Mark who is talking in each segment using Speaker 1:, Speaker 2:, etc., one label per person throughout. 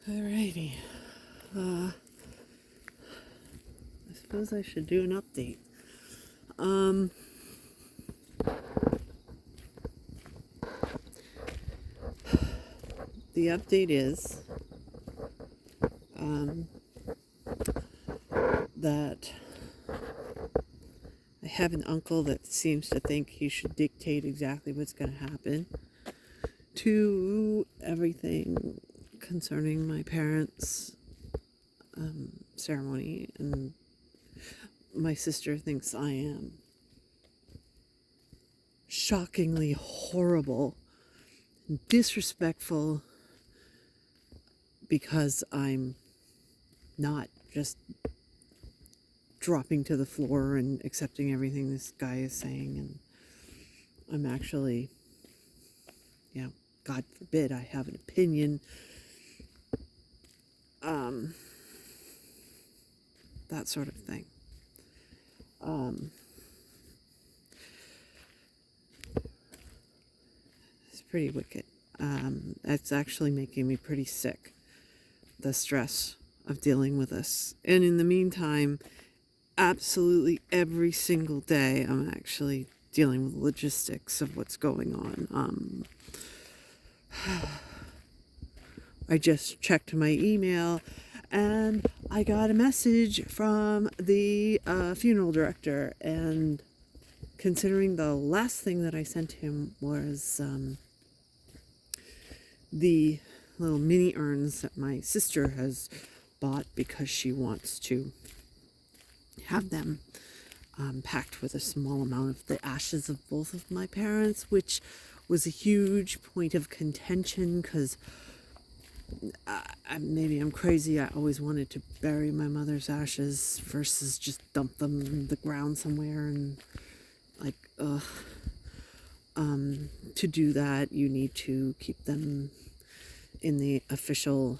Speaker 1: Alrighty. I suppose I should do an update. Um, the update is that I have an uncle that seems to think he should dictate exactly what's going to happen to everything concerning my parents' ceremony, and my sister thinks I am shockingly horrible and disrespectful because I'm not just dropping to the floor and accepting everything this guy is saying, and I'm actually, God forbid I have an opinion, that sort of thing. It's pretty wicked. It's actually making me pretty sick, the stress of dealing with this. And in the meantime, absolutely every single day, I'm actually dealing with logistics of what's going on. I just checked my email and I got a message from the funeral director, and considering the last thing that I sent him was the little mini urns that my sister has bought because she wants to have them packed with a small amount of the ashes of both of my parents, which was a huge point of contention because maybe I'm crazy. I always wanted to bury my mother's ashes versus just dump them in the ground somewhere, and like, to do that, you need to keep them in the official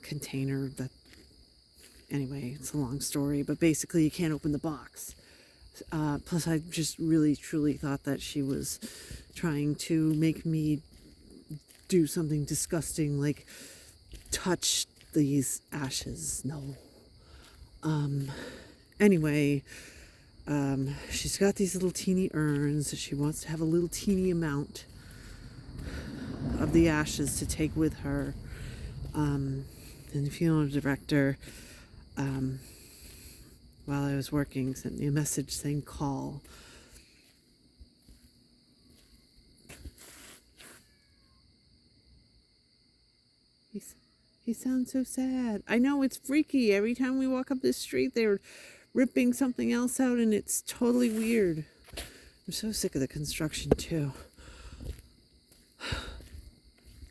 Speaker 1: container that, anyway, it's a long story, but basically you can't open the box. Plus, I just really, truly thought that she was trying to make me do something disgusting, like touch these ashes. No. Anyway, she's got these little teeny urns. She wants to have a little teeny amount of the ashes to take with her. And the funeral director, while I was working, sent me a message saying call. He sounds so sad. I know, it's freaky. Every time we walk up this street, they're ripping something else out, and it's totally weird. I'm so sick of the construction, too.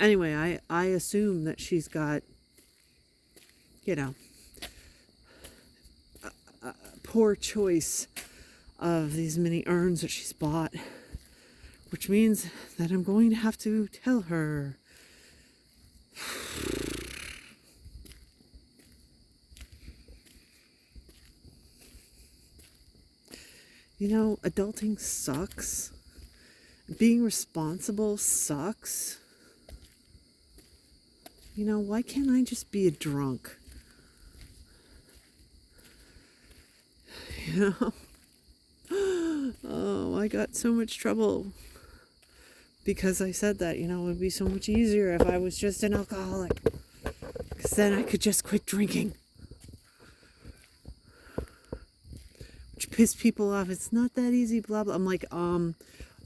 Speaker 1: Anyway, I assume that she's got, a poor choice of these mini urns that she's bought, which means that I'm going to have to tell her. Adulting sucks. Being responsible sucks. Why can't I just be a drunk? Oh, I got so much trouble because I said that, it would be so much easier if I was just an alcoholic, because then I could just quit drinking. Which pissed people off. It's not that easy, blah, blah. I'm like,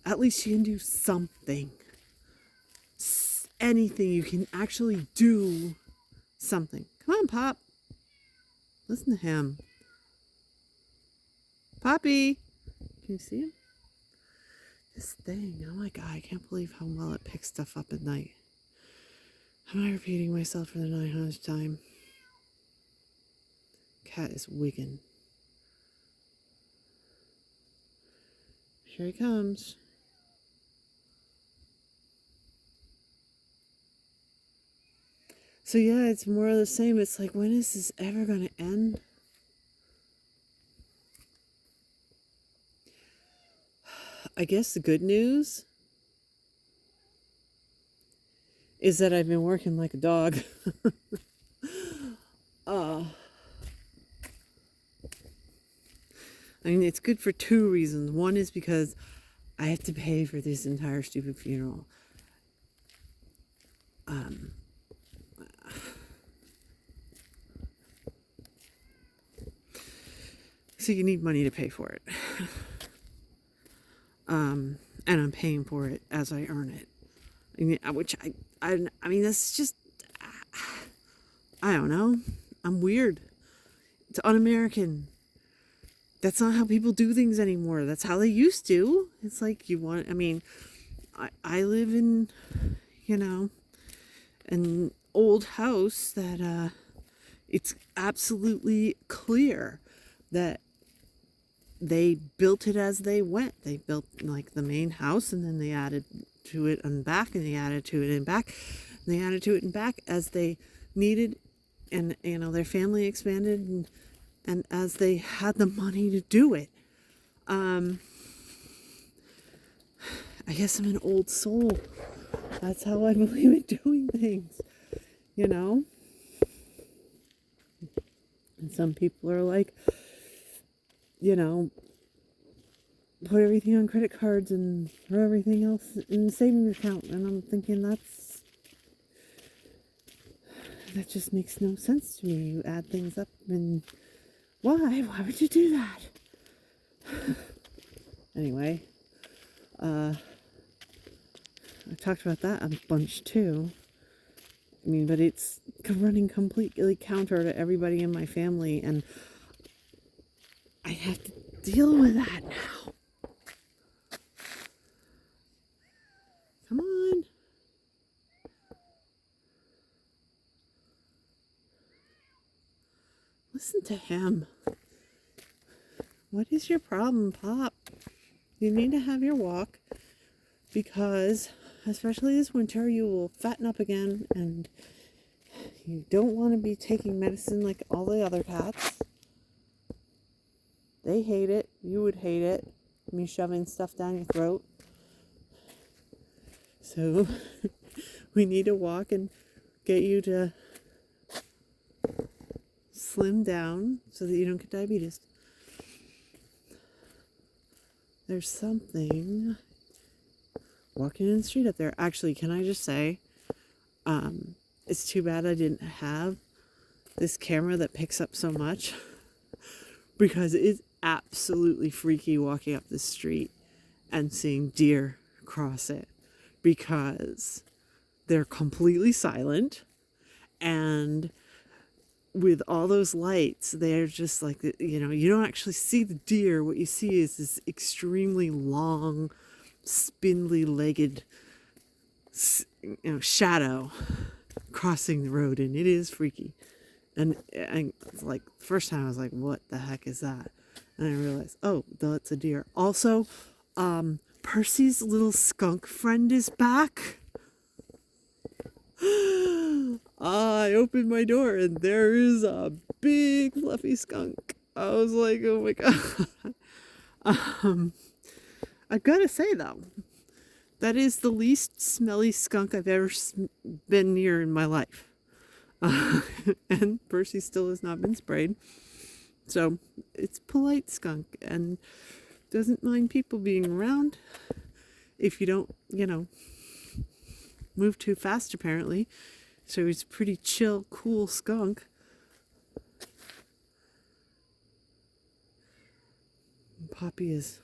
Speaker 1: at least you can do something. Anything. You can actually do something. Come on, Pop. Listen to him. Poppy. Can you see him? This thing. Oh my God, I can't believe how well it picks stuff up at night. Am I repeating myself for the 900th time? Cat is wigging. Here he comes. So yeah, it's more of the same. It's like, when is this ever going to end? I guess the good news is that I've been working like a dog. uh, I mean, it's good for two reasons. One is because I have to pay for this entire stupid funeral. So you need money to pay for it. And I'm paying for it as I earn it. I mean, I mean, that's just, I don't know. I'm weird. It's un-American. That's not how people do things anymore. That's how they used to. It's like I mean, I live in, an old house that, it's absolutely clear that they built it as they went. They built like the main house, and then they added to it and back, and they added to it and back, and they added to it and back as they needed, and their family expanded, and as they had the money to do it. I guess I'm an old soul. That's how I believe in doing things, And some people are like, put everything on credit cards and throw everything else in the savings account. And I'm thinking that just makes no sense to me. You add things up, and why would you do that? Anyway, I talked about that a bunch too. I mean, but it's running completely counter to everybody in my family, and I have to deal with that now. Come on. Listen to him. What is your problem, Pop? You need to have your walk, because especially this winter, you will fatten up again, and you don't want to be taking medicine like all the other cats. They hate it. You would hate it. Me shoving stuff down your throat. So we need to walk and get you to slim down so that you don't get diabetes. There's something walking in the street up there. Actually, can I just say, it's too bad I didn't have this camera that picks up so much, because it's absolutely freaky walking up the street and seeing deer cross it, because they're completely silent, and with all those lights, they're just like, you don't actually see the deer. What you see is this extremely long, spindly legged, shadow crossing the road, and it is freaky. And it's like, first time I was like, what the heck is that? And I realized, oh, that's a deer. Also, Percy's little skunk friend is back. I opened my door, and there is a big fluffy skunk. I was like, oh my god. I've got to say though, that is the least smelly skunk I've ever been near in my life. And Percy still has not been sprayed. So it's polite skunk and doesn't mind people being around if you don't, move too fast, apparently. So he's a pretty chill, cool skunk. And Poppy is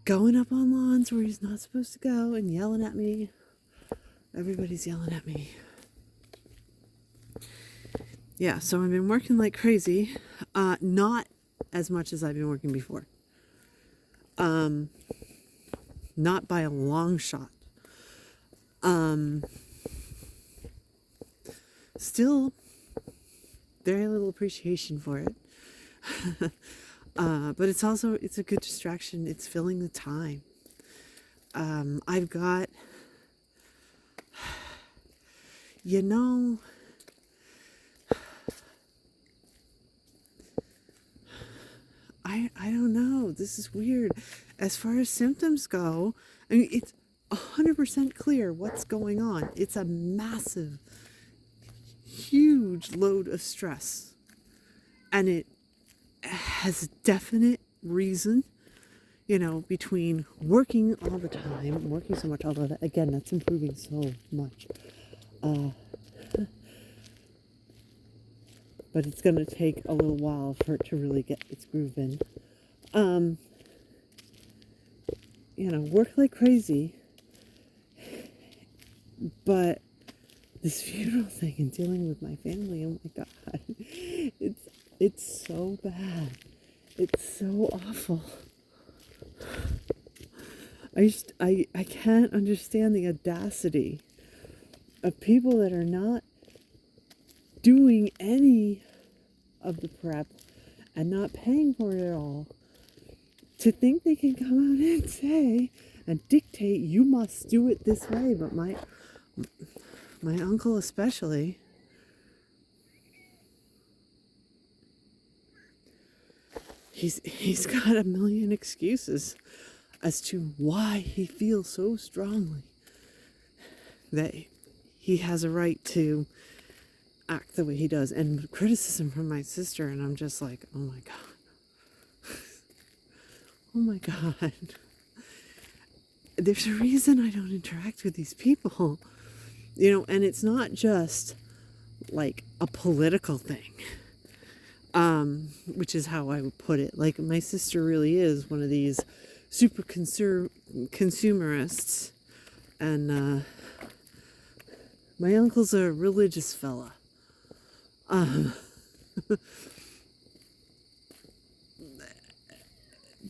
Speaker 1: going up on lawns where he's not supposed to go and yelling at me. Everybody's yelling at me. Yeah, so I've been working like crazy. Not as much as I've been working before. Not by a long shot. Still very little appreciation for it. But it's a good distraction. It's filling the time. I've got, I don't know. This is weird. As far as symptoms go, I mean, 100% clear what's going on. It's a massive, huge load of stress. And it has a definite reason, between working all the time, working so much, although again, that's improving so much. But it's going to take a little while for it to really get its groove in. Work like crazy, but this funeral thing and dealing with my family, oh my God, it's so bad. It's so awful. I can't understand the audacity of people that are not doing any of the prep and not paying for it at all, to think they can come out and say and dictate, you must do it this way. But my uncle especially, he's got a million excuses as to why he feels so strongly that he has a right to act the way he does. And criticism from my sister, and I'm just like, oh my God. Oh my God. There's a reason I don't interact with these people, and it's not just like a political thing, which is how I would put it. Like, my sister really is one of these super consumerists, and my uncle's a religious fella.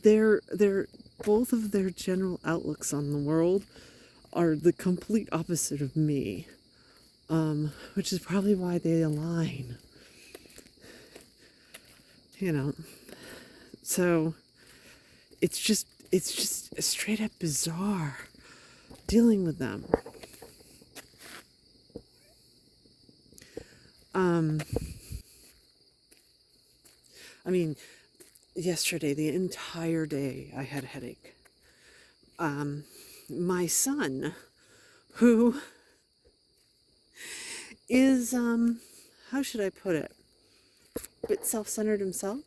Speaker 1: They're both of their general outlooks on the world are the complete opposite of me, which is probably why they align. So it's just straight up bizarre dealing with them. I mean, yesterday, the entire day, I had a headache. My son, who is, how should I put it, a bit self-centered himself.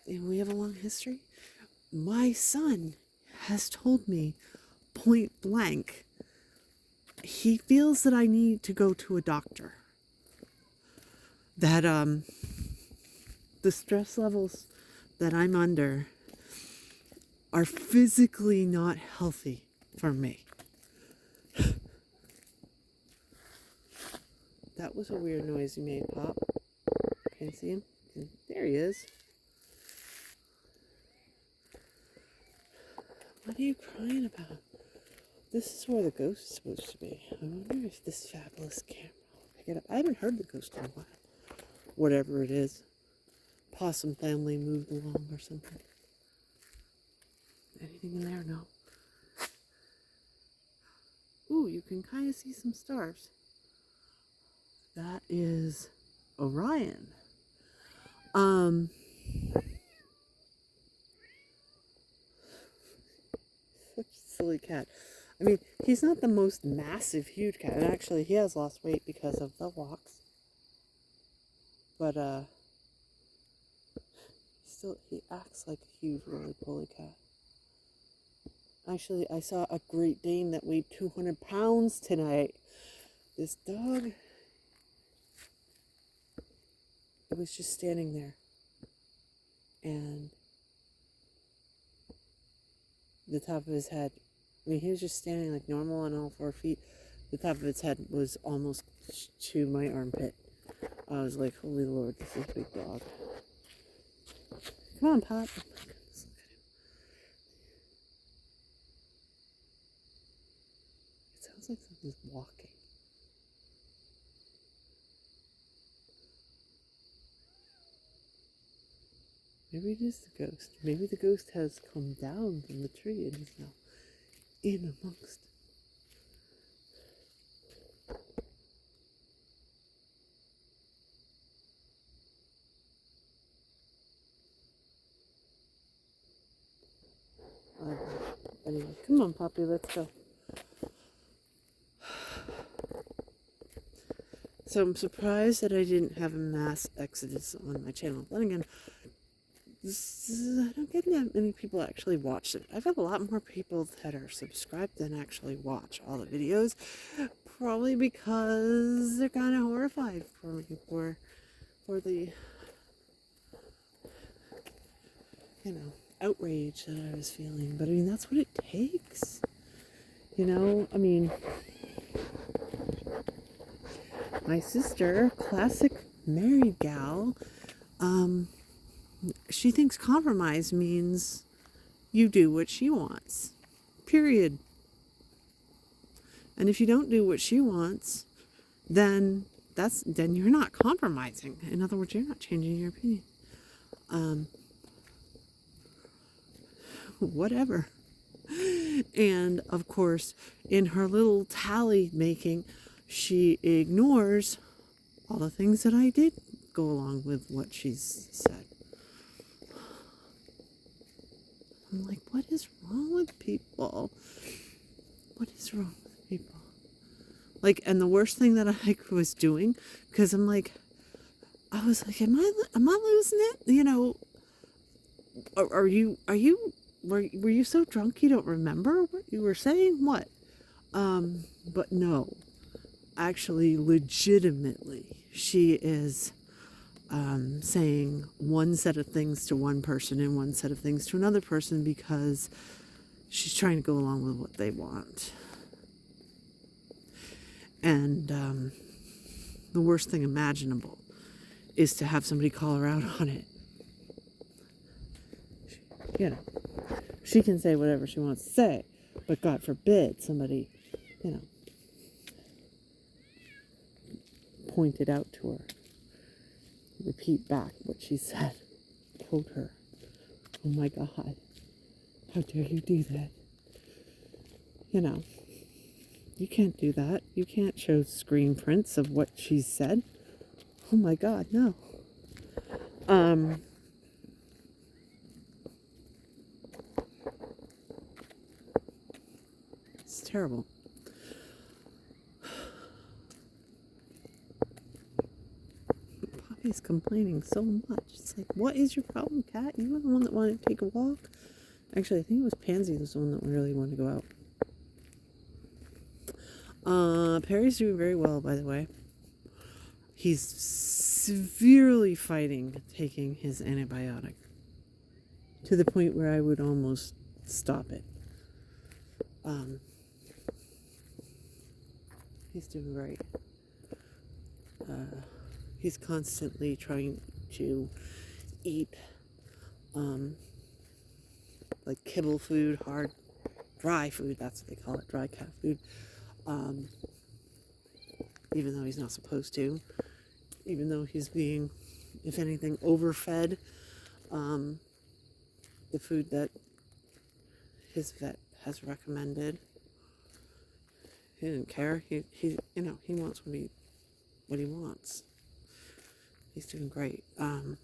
Speaker 1: We have a long history. My son has told me point blank, he feels that I need to go to a doctor. That, the stress levels that I'm under are physically not healthy for me. That was a weird noise you made, Pop. Can you see him? There he is. What are you crying about? This is where the ghost is supposed to be. I wonder if this fabulous camera will pick it up. I haven't heard the ghost in a while. Whatever it is. Possum family moved along or something. Anything in there? No. Ooh, you can kind of see some stars. That is Orion. Such a silly cat. I mean, he's not the most massive, huge cat. And actually, he has lost weight because of the walks. But, still, he acts like a huge roly-poly cat. Actually, I saw a Great Dane that weighed 200 pounds tonight. This dog, it was just standing there. And the top of his head, I mean, he was just standing like normal on all 4 feet. The top of its head was almost to my armpit. I was like, holy Lord, this is a big dog. Come on, Pop. Oh my goodness, look at him. It sounds like something's walking. Maybe it is the ghost. Maybe the ghost has come down from the tree and is now in amongst. Anyway, come on, Poppy, let's go. So I'm surprised that I didn't have a mass exodus on my channel. Then again, I don't get that many people actually watch it. I've got a lot more people that are subscribed than actually watch all the videos. Probably because they're kind of horrified for me for the, you know, outrage that I was feeling. But I mean, that's what it takes. You know, I mean, my sister, classic married gal, she thinks compromise means you do what she wants. Period. And if you don't do what she wants, then you're not compromising. In other words, you're not changing your opinion. Whatever. And of course, in her little tally making, she ignores all the things that I did go along with what she's said. I'm like, what is wrong with people? What is wrong with people? Like, and the worst thing that I was doing, because I'm like, I was like, am I losing it? You know, were you so drunk you don't remember what you were saying? What? But no, actually, legitimately, she is saying one set of things to one person and one set of things to another person because she's trying to go along with what they want. And the worst thing imaginable is to have somebody call her out on it. You know, she can say whatever she wants to say, but God forbid somebody, you know, point it out to her. Repeat back what she said. Told her, oh my God, how dare you do that? You know, you can't do that. You can't show screen prints of what she said. Oh my God, no. It's terrible. Poppy's complaining so much. It's like, what is your problem, Cat? You were the one that wanted to take a walk. Actually, I think it was Pansy was the one that really wanted to go out. Perry's doing very well, by the way. He's severely fighting taking his antibiotic to the point where I would almost stop it. He's doing great. He's constantly trying to eat like kibble food, hard, dry food. That's what they call it, dry cat food. Even though he's not supposed to. Even though he's being, if anything, overfed. The food that his vet has recommended. He didn't care. He you know, he wants what he wants. He's doing great. But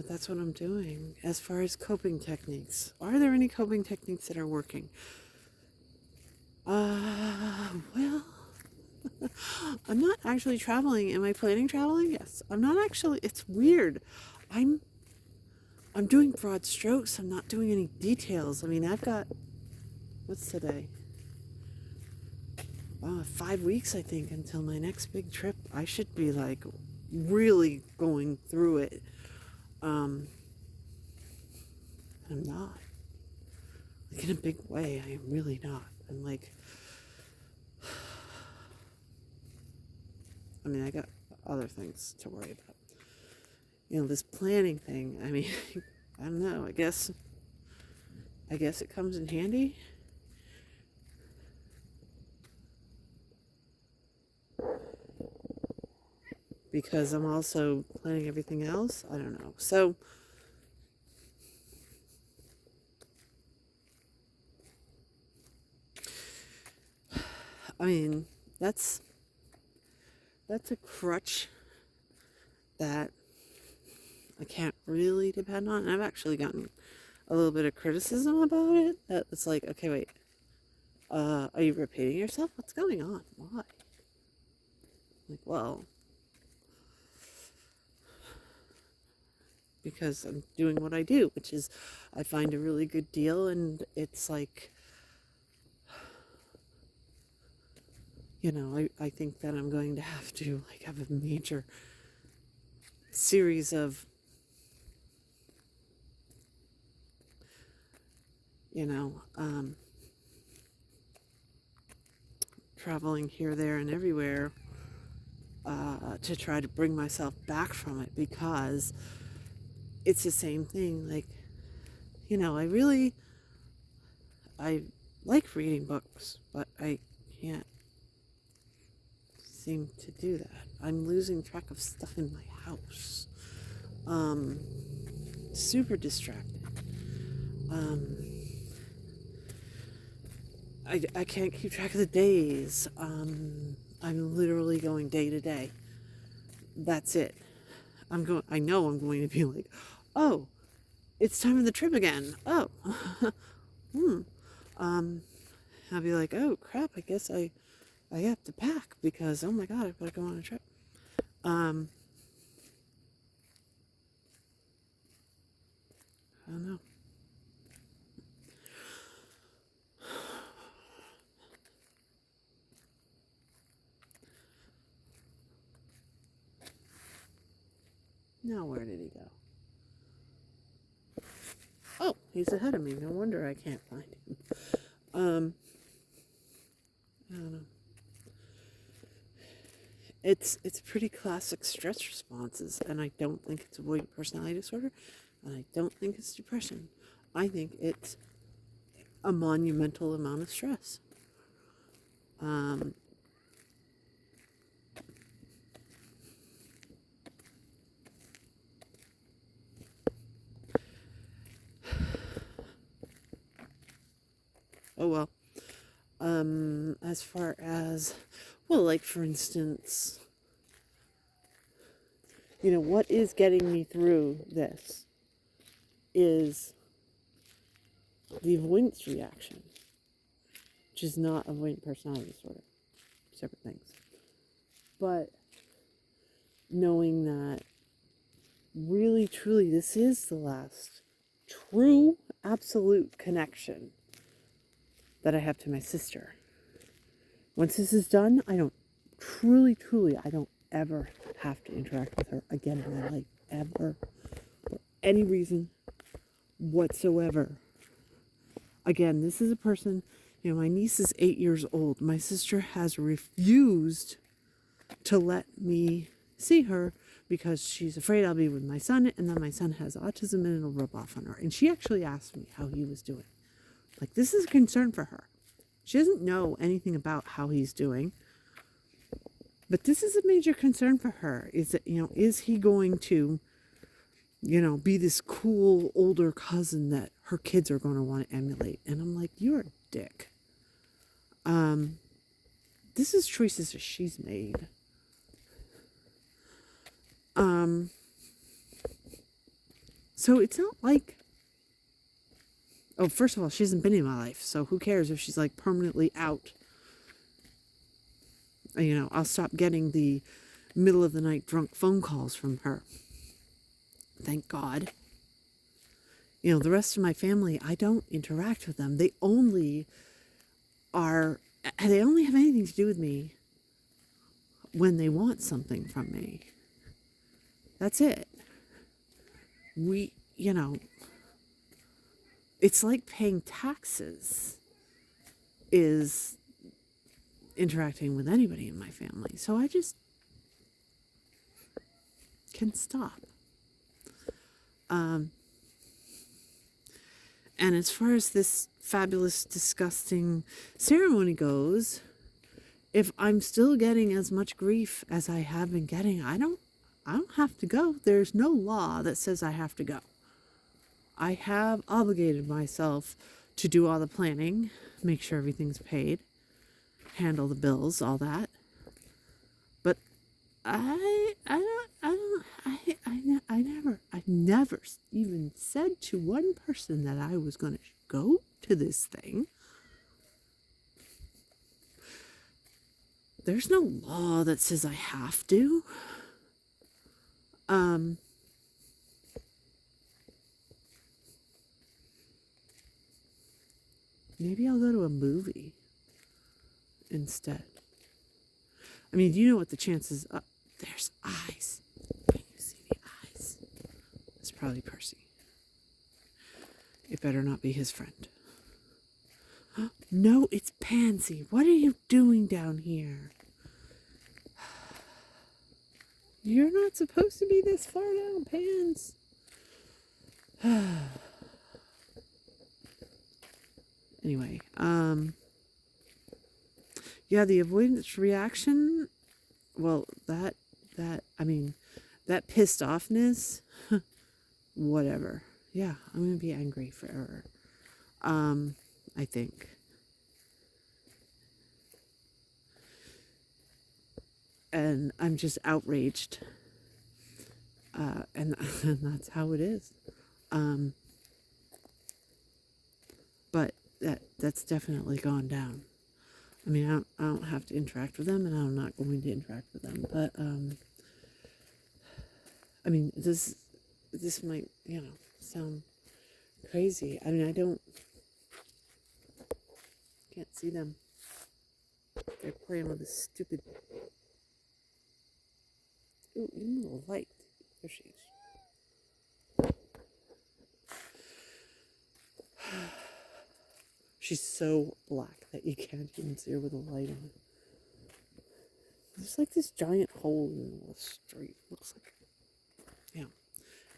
Speaker 1: that's what I'm doing. As far as coping techniques, are there any coping techniques that are working? Well, I'm not actually traveling. Am I planning traveling? Yes. I'm not actually. It's weird. I'm doing broad strokes. I'm not doing any details. I mean, I've got, what's today? 5 weeks, I think, until my next big trip. I should be like really going through it. I'm not. Like in a big way, I am really not. I'm like, I mean, I got other things to worry about. You know, this planning thing, I mean, I don't know, I guess it comes in handy. Because I'm also planning everything else. I don't know. So, I mean, that's a crutch that I can't really depend on. And I've actually gotten a little bit of criticism about it. That it's like, okay, wait, are you repeating yourself? What's going on? Why? Like, well, because I'm doing what I do, which is I find a really good deal, and it's like, I think that I'm going to have to like have a major series of, traveling here, there, and everywhere to try to bring myself back from it, because it's the same thing. Like, I like reading books, but I can't seem to do that. I'm losing track of stuff in my house. Super distracted. I can't keep track of the days. I'm literally going day to day. That's it. I know I'm going to be like, oh, it's time for the trip again. Oh, I'll be like, oh crap, I guess I have to pack because, oh my God, I better go on a trip. I don't know. Now where did he go? Oh, he's ahead of me. No wonder I can't find him. I don't know. It's pretty classic stress responses, and I don't think it's avoidant personality disorder, and I don't think it's depression. I think it's a monumental amount of stress. Oh well. As far as, well, like for instance, what is getting me through this is the avoidance reaction, which is not avoidant personality disorder, separate things. But knowing that really, truly, this is the last true, absolute connection that I have to my sister. Once this is done, I don't ever have to interact with her again in my life, ever, for any reason whatsoever. Again, this is a person, my niece is 8 years old. My sister has refused to let me see her because she's afraid I'll be with my son, and then my son has autism and it'll rub off on her. And she actually asked me how he was doing. Like, this is a concern for her. She doesn't know anything about how he's doing. But this is a major concern for her. Is that, is he going to, be this cool older cousin that her kids are going to want to emulate? And I'm like, you're a dick. This is choices that she's made. So it's not like, oh, first of all, she hasn't been in my life, so who cares if she's like permanently out? I'll stop getting the middle of the night drunk phone calls from her. Thank God. The rest of my family, I don't interact with them. They only have anything to do with me when they want something from me. That's it. It's like paying taxes is interacting with anybody in my family. So I just can stop. And as far as this fabulous, disgusting ceremony goes, if I'm still getting as much grief as I have been getting, I don't have to go. There's no law that says I have to go. I have obligated myself to do all the planning, make sure everything's paid, handle the bills, all that. But I I never even said to one person that I was going to go to this thing. There's no law that says I have to. Maybe I'll go to a movie instead. I mean, do you know what the chances are? There's eyes. Can you see the eyes? It's probably Percy. It better not be his friend. No, it's Pansy. What are you doing down here? You're not supposed to be this far down, Pans. Anyway, yeah, the avoidance reaction, well, that pissed offness, whatever. Yeah, I'm going to be angry forever. I think. And I'm just outraged. And that's how it is. But that's definitely gone down. I mean, I don't have to interact with them, and I'm not going to interact with them. But I mean, this might, sound crazy. I mean, can't see them. They're playing with this stupid. Ooh, even a little light. There she is. She's so black that you can't even see her with a light on. There's like this giant hole in the middle of the street. Looks like,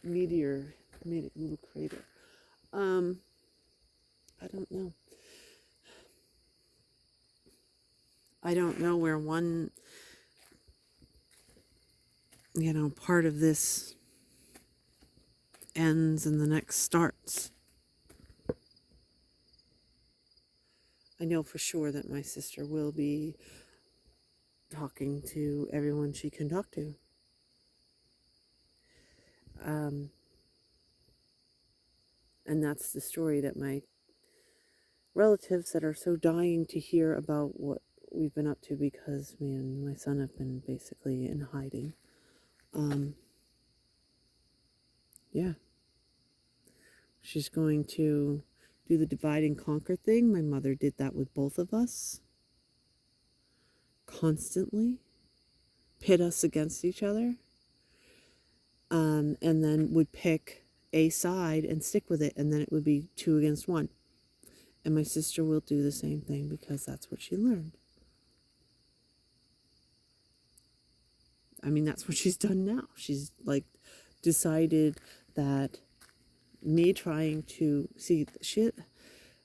Speaker 1: meteor made a little crater. I don't know. I don't know where one, part of this ends and the next starts. I know for sure that my sister will be talking to everyone she can talk to. And that's the story that my relatives that are so dying to hear about what we've been up to, because me and my son have been basically in hiding. Yeah. She's going to do the divide and conquer thing. My mother did that with both of us. Constantly. Pit us against each other. And then would pick a side and stick with it, and then it would be 2 against 1. And my sister will do the same thing because that's what she learned. I mean, that's what she's done now. She's decided that me trying to see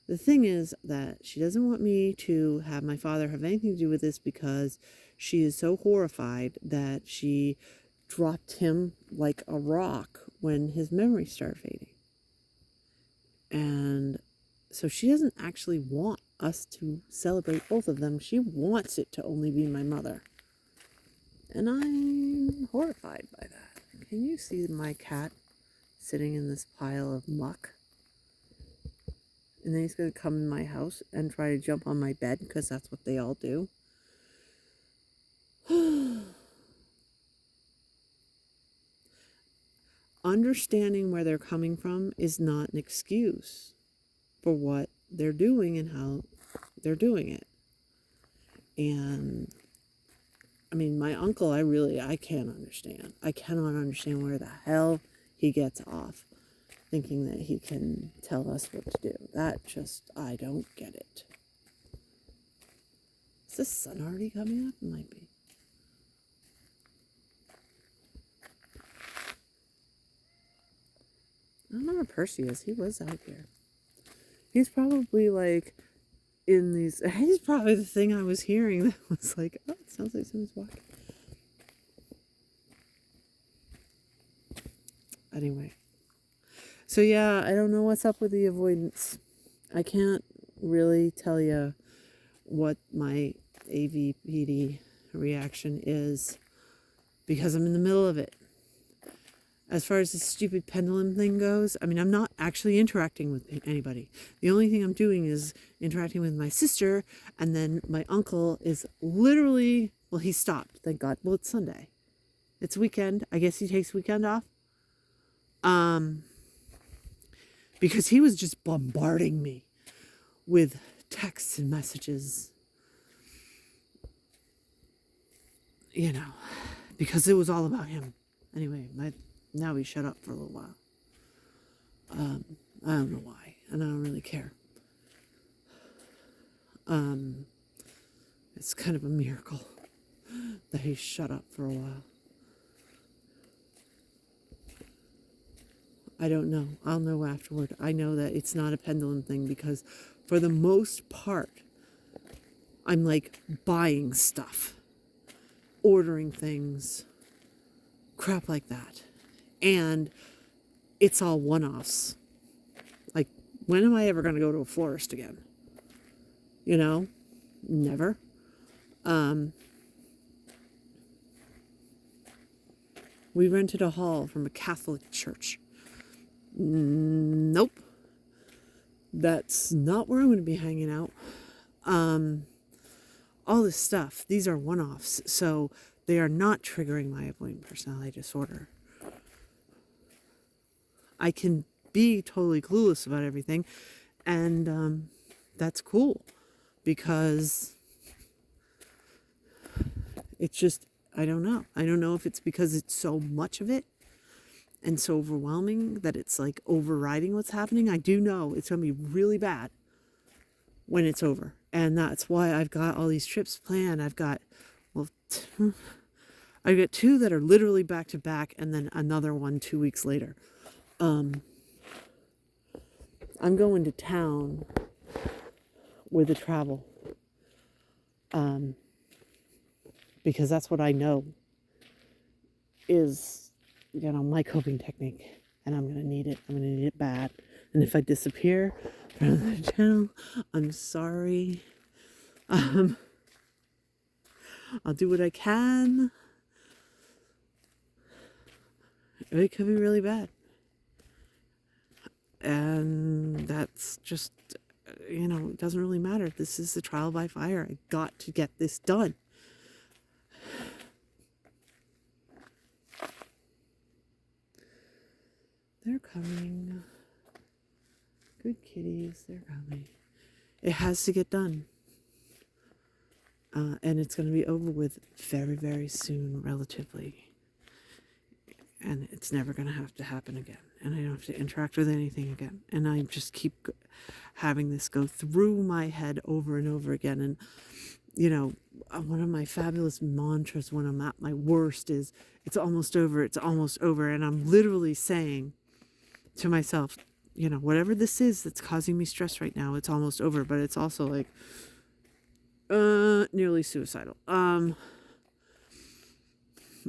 Speaker 1: the thing is that she doesn't want me to have my father have anything to do with this, because she is so horrified that she dropped him like a rock when his memory started fading. And so she doesn't actually want us to celebrate both of them. She wants it to only be my mother. And I'm horrified by that. Can you see my cat sitting in this pile of muck? And then he's going to come in my house and try to jump on my bed, because that's what they all do. Understanding where they're coming from is not an excuse for what they're doing and how they're doing it. And I mean, my uncle, I can't understand. I cannot understand where the hell he gets off thinking that he can tell us what to do. I don't get it. Is the sun already coming up? It might be. I don't know where Percy is. He was out here. He's probably he's probably the thing I was hearing that was like, oh, it sounds like someone's walking. Anyway. So yeah, I don't know what's up with the avoidance. I can't really tell you what my AVPD reaction is, because I'm in the middle of it. as far as this stupid pendulum thing goes, I mean, I'm not actually interacting with anybody. The only thing I'm doing is interacting with my sister, and then my uncle is literally, well, he stopped, thank God. Well, it's Sunday. It's weekend. I guess he takes weekend off. Because he was just bombarding me with texts and messages, you know, because it was all about him. Anyway, now he shut up for a little while. I don't know why, and I don't really care. It's kind of a miracle that he shut up for a while. I don't know. I'll know afterward. I know that it's not a pendulum thing because for the most part, I'm like buying stuff, ordering things, crap like that. And it's all one-offs. Like, when am I ever going to go to a florist again? You know? Never. We rented a hall from a Catholic church. Nope. That's not where I'm going to be hanging out. All this stuff, these are one-offs, so they are not triggering my avoidant personality disorder. I can be totally clueless about everything, and that's cool, because it's just, I don't know. I don't know if it's because it's so much of it and so overwhelming that it's like overriding what's happening. I do know it's going to be really bad when it's over. And that's why I've got all these trips planned. I've got, I've got 2 that are literally back to back, and then another one 2 weeks later. I'm going to town with the travel. Because that's what I know is, you know, my coping technique, and I'm going to need it. I'm going to need it bad. And if I disappear from the channel, I'm sorry. I'll do what I can. It could be really bad. And that's just, you know, it doesn't really matter. This is the trial by fire. I got to get this done. They're coming. Good kitties, they're coming. It has to get done. And it's going to be over with very, very soon, relatively. And it's never going to have to happen again. And I don't have to interact with anything again. And I just keep having this go through my head over and over again. And, you know, one of my fabulous mantras when I'm at my worst is, it's almost over, it's almost over. And I'm literally saying to myself, you know, whatever this is that's causing me stress right now, it's almost over. But it's also like nearly suicidal. I'm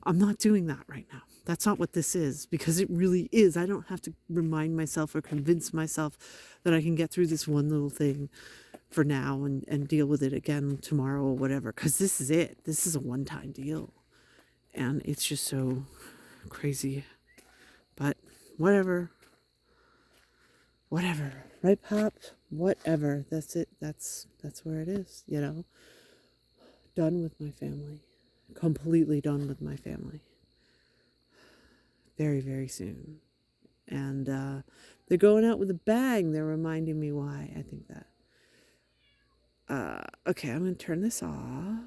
Speaker 1: not doing that right now. That's not what this is, because it really is. I don't have to remind myself or convince myself that I can get through this one little thing for now and deal with it again tomorrow or whatever, because this is it. This is a one-time deal. And it's just so crazy. But whatever. Whatever. Right, Pops? Whatever. That's it. That's where it is, you know. Done with my family. Completely done with my family. Very, very soon. And they're going out with a bang. They're reminding me why I think that. Okay, I'm going to turn this off.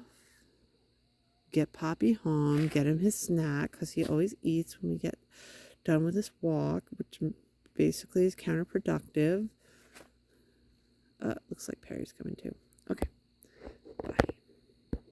Speaker 1: Get Poppy home. Get him his snack, because he always eats when we get done with this walk, which basically is counterproductive. Looks like Perry's coming too. Okay.